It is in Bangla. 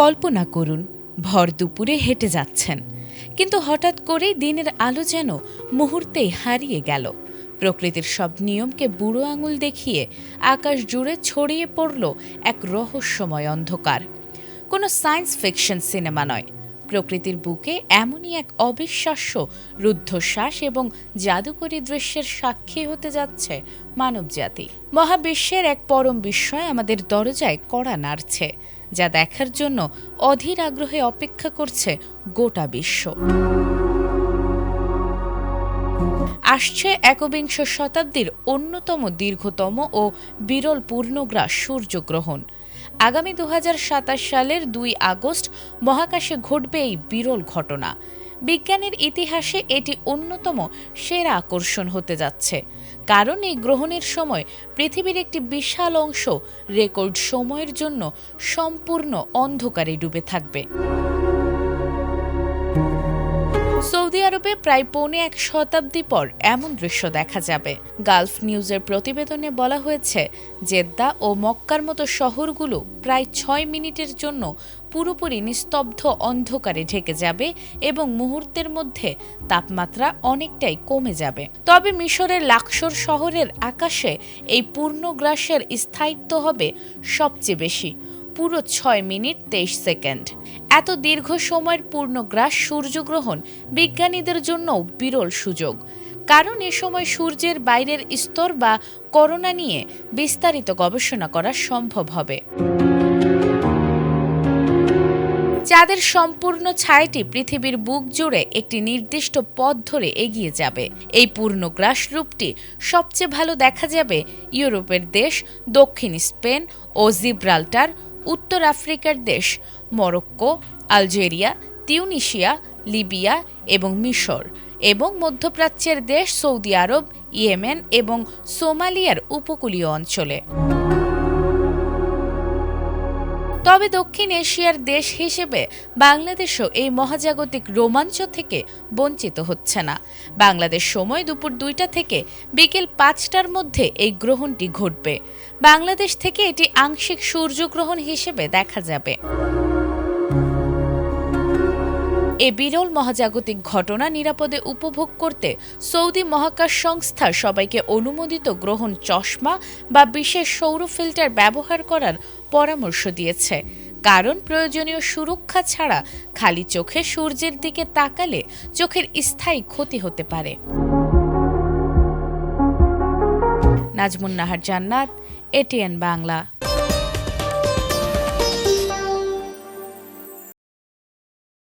কল্পনা করুন, ভর দুপুরে হেঁটে যাচ্ছেন, কিন্তু হঠাৎ করেই দিনের আলো যেন মুহূর্তেই হারিয়ে গেল। প্রকৃতির সব নিয়মকে বুড়ো আঙুল দেখিয়ে আকাশ জুড়ে ছড়িয়ে পড়ল এক রহস্যময় অন্ধকার। কোনো সায়েন্স ফিকশন সিনেমা নয়, প্রকৃতির বুকে এমনই এক অবিশ্বাস্য রুদ্ধশ্বাস এবং জাদুকরী দৃশ্যের সাক্ষী হতে যাচ্ছে মানবজাতি। মহাবিশ্বের এক পরম বিস্ময় আমাদের দরজায় কড়া নাড়ছে, যা দেখার জন্য অধীর আগ্রহে অপেক্ষা করছে গোটা বিশ্ব। আসছে একবিংশ শতাব্দীর অন্যতম দীর্ঘতম ও বিরল পূর্ণগ্রাস সূর্যগ্রহণ। আগামী ২০২৭ সালের ২ আগস্ট মহাকাশে ঘটবে এই বিরল ঘটনা। বিজ্ঞানের ইতিহাসে এটি অন্যতম সেরা আকর্ষণ হতে যাচ্ছে, কারণ এই গ্রহণের সময় পৃথিবীর একটি বিশাল অংশ রেকর্ড সময়ের জন্য সম্পূর্ণ অন্ধকারে ডুবে থাকবে। সৌদি আরবে প্রায় পৌনে এক শতাব্দী পর এমন দৃশ্য দেখা যাবে। গালফ নিউজের প্রতিবেদনে বলা হয়েছে, জেদ্দা ও মক্কার মতো শহরগুলো প্রায় ৬ মিনিটের জন্য পুরোপুরি নিস্তব্ধ অন্ধকারে ঢেকে যাবে এবং মুহূর্তের মধ্যে তাপমাত্রা অনেকটাই কমে যাবে। তবে মিশরের লাকসোর শহরের আকাশে এই পূর্ণগ্রাসের স্থায়িত্ব হবে সবচেয়ে বেশি, পুরো ৬ মিনিট ২৩ সেকেন্ড। এত দীর্ঘ সময়ের পূর্ণগ্রাস সূর্যগ্রহণ বিজ্ঞানীদের জন্যও বিরল সুযোগ, কারণ এ সময় সূর্যের বাইরের স্তর বা করোনা নিয়ে বিস্তারিত গবেষণা করা সম্ভব হবে। চাঁদের সম্পূর্ণ ছায়াটি পৃথিবীর বুক জুড়ে একটি নির্দিষ্ট পথ ধরে এগিয়ে যাবে। এই পূর্ণগ্রাস রূপটি সবচেয়ে ভালো দেখা যাবে ইউরোপের দেশ দক্ষিণ স্পেন ও জিব্রাল্টার, উত্তর আফ্রিকার দেশ মরক্কো, আলজেরিয়া, তিউনিসিয়া, লিবিয়া এবং মিশর, এবং মধ্যপ্রাচ্যের দেশ সৌদি আরব, ইয়েমেন এবং সোমালিয়ার উপকূলীয় অঞ্চলে। তবে দক্ষিণ এশিয়ার দেশ হিসেবে বাংলাদেশও এই মহাজাগতিক রোমাঞ্চ থেকে বঞ্চিত হচ্ছে না। বাংলাদেশ সময় দুপুর ২টা থেকে বিকেল ৫টার মধ্যে এই গ্রহণটি ঘটবে। বাংলাদেশ থেকে এটি আংশিক সূর্যগ্রহণ হিসেবে দেখা যাবে। এ বিরল মহাজাগতিক ঘটনা নিরাপদে উপভোগ করতে সৌদি মহাকাশ সংস্থা সবাইকে অনুমোদিত গ্রহণ চশমা বা বিশেষ সৌর ফিল্টার ব্যবহার করার পরামর্শ দিয়েছে, কারণ প্রয়োজনীয় সুরক্ষা ছাড়া খালি চোখে সূর্যের দিকে তাকালে চোখের স্থায়ী ক্ষতি হতে পারে। নাজমুন নাহার জান্নাত, এটিএন বাংলা।